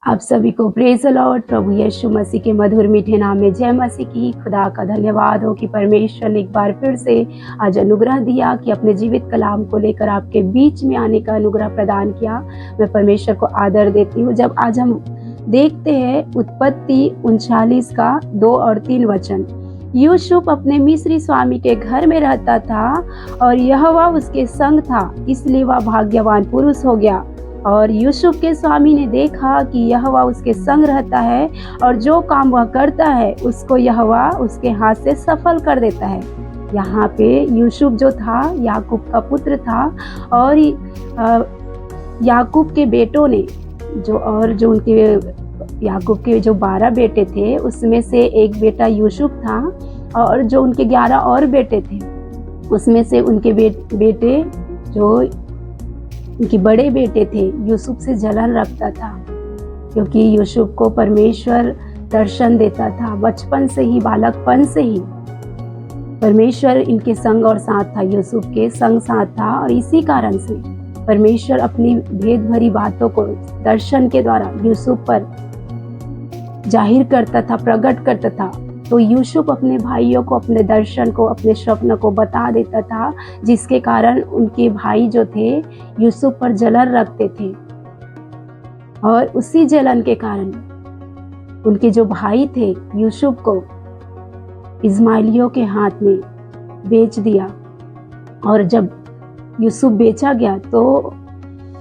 आप सभी को प्रेज़ द लॉर्ड। प्रभु यीशु मसीह के मधुर मीठे नाम में जय मसीह की। खुदा का धन्यवाद हो कि परमेश्वर ने एक बार फिर से आज अनुग्रह दिया कि अपने जीवित कलाम को लेकर आपके बीच में आने का अनुग्रह प्रदान किया। मैं परमेश्वर को आदर देती हूँ। जब आज हम देखते हैं उत्पत्ति 39 का 2 और 3 वचन। यूसुफ अपने मिस्री स्वामी के घर में रहता था और यहोवा उसके संग था, इसलिए वह भाग्यवान पुरुष हो गया। और यूसुफ के स्वामी ने देखा कि यहोवा उसके संग रहता है और जो काम वह करता है उसको यहोवा उसके हाथ से सफल कर देता है। यहाँ पे यूसुफ जो था याकूब का पुत्र था और याकूब के बेटों ने जो उनके याकूब के जो 12 बेटे थे उसमें से एक बेटा यूसुफ था और जो उनके 11 और बेटे थे उसमें से उनके बेटे जो उनके बड़े बेटे थे यूसुफ से जलन रखता था, क्योंकि यूसुफ को परमेश्वर दर्शन देता था। बचपन से ही, बालकपन से ही परमेश्वर इनके संग और साथ था, यूसुफ के संग साथ था। और इसी कारण से परमेश्वर अपनी भेद भरी बातों को दर्शन के द्वारा यूसुफ पर जाहिर करता था, प्रकट करता था। तो यूसुफ अपने भाइयों को अपने दर्शन को, अपने स्वप्न को बता देता था, जिसके कारण उनके भाई जो थे यूसुफ पर जलन रखते थे। और उसी जलन के कारण उनके जो भाई थे यूसुफ को इस्माइलियों के हाथ में बेच दिया। और जब यूसुफ बेचा गया तो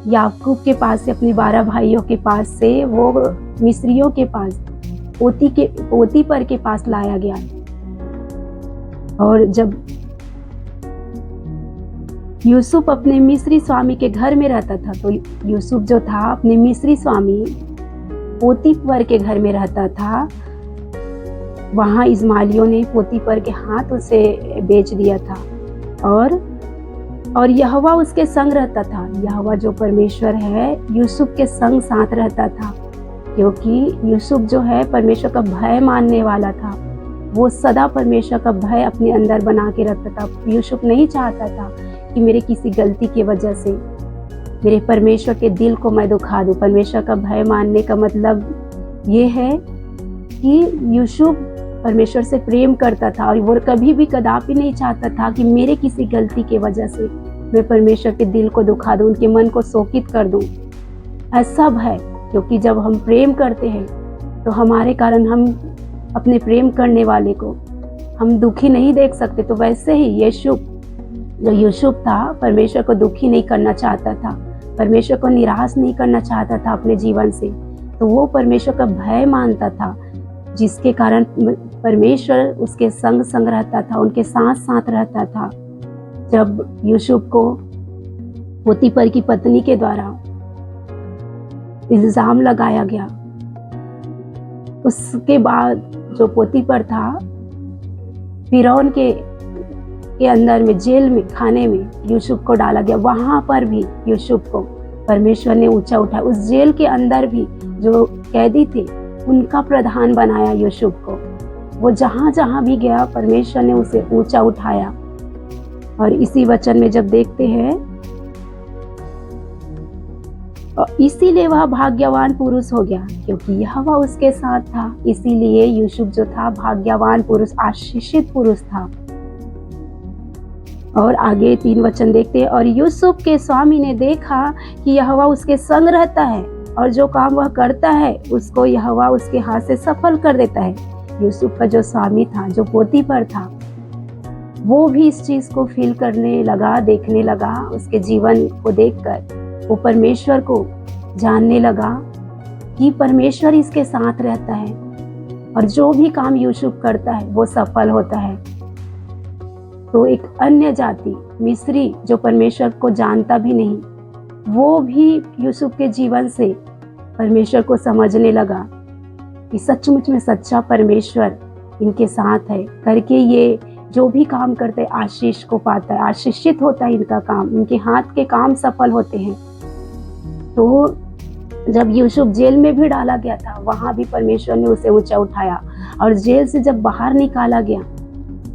याकूब के पास से, अपने 12 भाइयों के पास से वो मिस्रियों के पास पोतीपर के पास लाया गया। और जब यूसुफ अपने मिस्री स्वामी के घर में रहता था तो यूसुफ जो था अपने मिस्री स्वामी पोतीपर के घर में रहता था। वहां इस्माइलियों ने पोतीपर के हाथ उसे बेच दिया था। और यहोवा उसके संग रहता था। यहोवा जो परमेश्वर है यूसुफ के संग साथ रहता था, क्योंकि यूसुफ जो है परमेश्वर का भय मानने वाला था। वो सदा परमेश्वर का भय अपने अंदर बना के रखता था। यूसुफ नहीं चाहता था कि मेरे किसी गलती की वजह से मेरे परमेश्वर के दिल को मैं दुखा दूं। परमेश्वर का भय मानने का मतलब ये है कि यूसुफ परमेश्वर से प्रेम करता था और वो कभी भी कदापि नहीं चाहता था कि मेरे किसी गलती की वजह से मैं परमेश्वर के दिल को दुखा दूं, उनके मन को शोकित कर दूं। ऐसा भय, क्योंकि जब हम प्रेम करते हैं तो हमारे कारण हम अपने प्रेम करने वाले को हम दुखी नहीं देख सकते। तो वैसे ही यूसुफ था परमेश्वर को दुखी नहीं करना चाहता था, परमेश्वर को निराश नहीं करना चाहता था अपने जीवन से। तो वो परमेश्वर का भय मानता था, जिसके कारण परमेश्वर उसके संग संग रहता था, उनके साथ साथ रहता था। जब यूसुफ को पोतीपर की पत्नी के द्वारा इल्जाम लगाया गया, उसके बाद जो पोतीपर था फिरौन के अंदर में, जेल में, खाने में यूसुफ को डाला गया। वहां पर भी यूसुफ को परमेश्वर ने ऊंचा उठाया। उस जेल के अंदर भी जो कैदी थे उनका प्रधान बनाया यूसुफ को। वो जहां जहां भी गया परमेश्वर ने उसे ऊंचा उठाया। और इसी वचन में जब देखते हैं, इसीलिए वह भाग्यवान पुरुष हो गया, क्योंकि यहोवा उसके साथ था। इसीलिए यूसुफ जो था भाग्यवान पुरुष, आशीषित पुरुष था। और आगे 3 वचन देखते हैं। और यूसुफ के स्वामी ने देखा कि यहोवा उसके संग रहता है और जो काम वह करता है उसको यहोवा उसके हाथ से सफल कर देता है। यूसुफ का जो स्वामी था, जो पोतीपर था, वो भी इस चीज को फील करने लगा, देखने लगा। उसके जीवन को देखकर वो परमेश्वर को जानने लगा कि परमेश्वर इसके साथ रहता है और जो भी काम यूसुफ करता है वो सफल होता है। तो एक अन्य जाति मिस्री जो परमेश्वर को जानता भी नहीं, वो भी यूसुफ के जीवन से परमेश्वर को समझने लगा कि सचमुच में सच्चा परमेश्वर इनके साथ है करके ये जो भी काम करते हैं आशीष को पाता है, आशीषित होता है इनका काम, इनके हाथ के काम सफल होते हैं। तो जब यूसुफ जेल में भी डाला गया था, वहां भी परमेश्वर ने उसे ऊंचा उठाया। और जेल से जब बाहर निकाला गया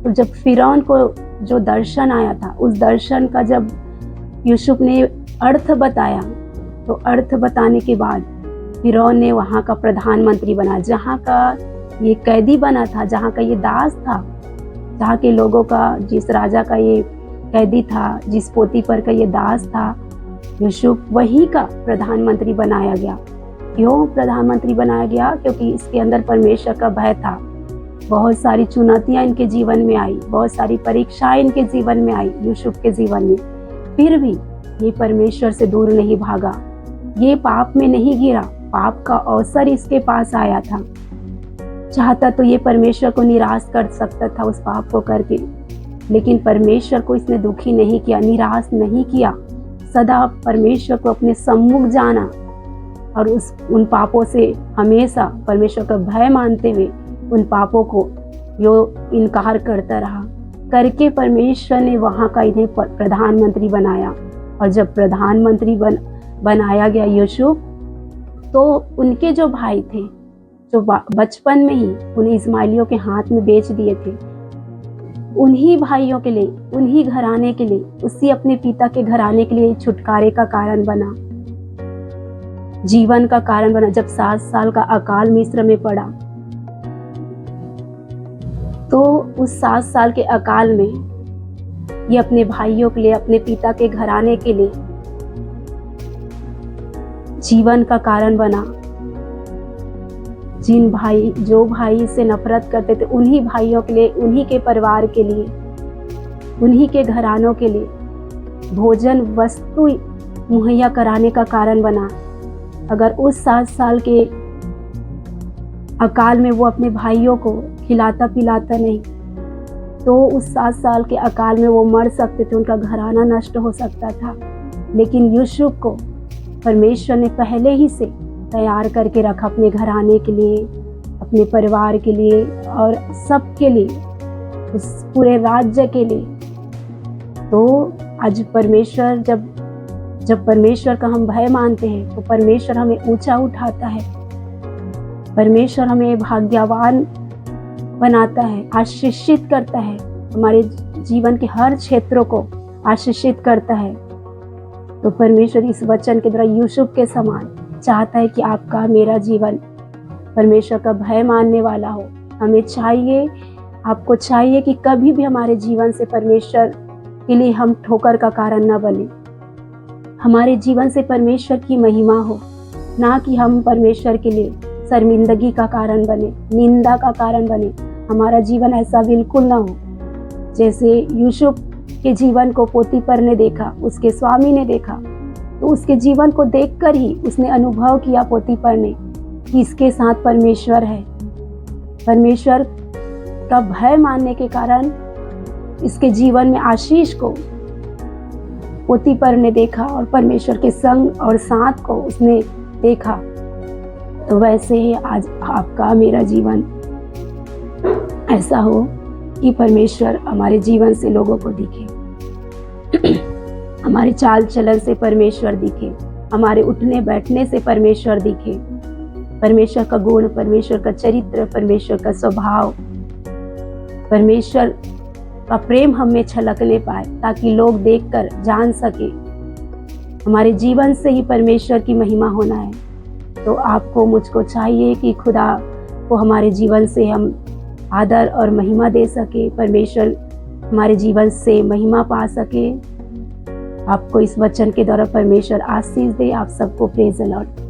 तो जब फिरौन को जो दर्शन आया था, उस दर्शन का जब यूसुफ ने अर्थ बताया, तो अर्थ बताने के बाद फिरौन ने वहाँ का प्रधानमंत्री बना, जहाँ का ये कैदी बना था, जहाँ का ये दास था, जहाँ के लोगों का, जिस राजा का ये कैदी था, जिस पोतीफर का ये दास था, यूसुफ वही का प्रधानमंत्री बनाया गया। क्यों प्रधानमंत्री बनाया गया? क्योंकि इसके अंदर परमेश्वर का भय था। बहुत सारी चुनौतियां इनके जीवन में आई, बहुत सारी परीक्षाएं इनके जीवन में आई, यूसुफ के जीवन में। फिर भी ये परमेश्वर से दूर नहीं भागा, ये पाप में नहीं गिरा। पाप का अवसर इसके पास आया था, चाहता तो ये परमेश्वर को निराश कर सकता था उस पाप को करके, लेकिन परमेश्वर को इसने दुखी नहीं किया, निराश नहीं किया। सदा परमेश्वर को अपने सम्मुख जाना और उन पापों से हमेशा परमेश्वर का भय मानते हुए उन पापों को जो इनकार करता रहा, करके परमेश्वर ने वहाँ का इन्हें प्रधानमंत्री बनाया। और जब प्रधानमंत्री बनाया गया यूसुफ, तो उनके जो भाई थे, जो बचपन में ही उन्हें इस्माइलियों के हाथ में बेच दिए थे, उन्हीं भाइयों के लिए, उन्हीं घराने के लिए, उसी अपने पिता के घराने के लिए छुटकारे का कारण बना, जीवन का कारण बना। जब 7 साल का अकाल मिस्र में पड़ा, तो उस 7 साल के अकाल में ये अपने भाइयों के लिए, अपने पिता के घराने के लिए जीवन का कारण बना। जो भाई से नफरत करते थे, उन्हीं भाइयों के लिए, उन्हीं के परिवार के लिए, उन्हीं के घरानों के लिए भोजन वस्तु मुहैया कराने का कारण बना। अगर उस 7 साल के अकाल में वो अपने भाइयों को खिलाता पिलाता नहीं, तो उस 7 साल के अकाल में वो मर सकते थे, उनका घराना नष्ट हो सकता था। लेकिन यूसुफ को परमेश्वर ने पहले ही से तैयार करके रखा, अपने घराने के लिए, अपने परिवार के लिए और सबके लिए, उस पूरे राज्य के लिए। तो आज परमेश्वर, जब परमेश्वर का हम भय मानते हैं, तो परमेश्वर हमें ऊंचा उठाता है, परमेश्वर हमें भाग्यवान बनाता है, आशीषित करता है, हमारे जीवन के हर क्षेत्रों को आशीषित करता है। तो परमेश्वर इस वचन के द्वारा यूसुफ के समान चाहता है कि आपका, मेरा जीवन परमेश्वर का भय मानने वाला हो। हमें चाहिए, आपको चाहिए कि कभी भी हमारे जीवन से परमेश्वर के लिए हम ठोकर का कारण न बने, हमारे जीवन से परमेश्वर की महिमा हो, ना कि हम परमेश्वर के लिए शर्मिंदगी का कारण बने, निंदा का कारण बने। हमारा जीवन ऐसा बिल्कुल ना हो। जैसे यूसुफ के जीवन को पोतीफर ने देखा, उसके स्वामी ने देखा, तो उसके जीवन को देखकर ही उसने अनुभव किया, पोतीफर ने, कि इसके साथ परमेश्वर है। परमेश्वर का भय मानने के कारण इसके जीवन में आशीष को पोतीफर ने देखा और परमेश्वर के संग और साथ को उसने देखा। तो वैसे ही आज आपका, मेरा जीवन ऐसा हो कि परमेश्वर हमारे जीवन से लोगों को दिखे, हमारे चाल चलन से परमेश्वर दिखे, हमारे उठने बैठने से परमेश्वर दिखे, परमेश्वर का गुण, परमेश्वर का चरित्र, परमेश्वर का स्वभाव, परमेश्वर का प्रेम हम में छलकने पाए, ताकि लोग देखकर जान सके हमारे जीवन से ही परमेश्वर की महिमा होना है। तो आपको, मुझको चाहिए कि खुदा को हमारे जीवन से हम आदर और महिमा दे सके, परमेश्वर हमारे जीवन से महिमा पा सके। आपको इस वचन के द्वारा परमेश्वर आशीष दे। आप सबको प्रेज़ द लॉर्ड।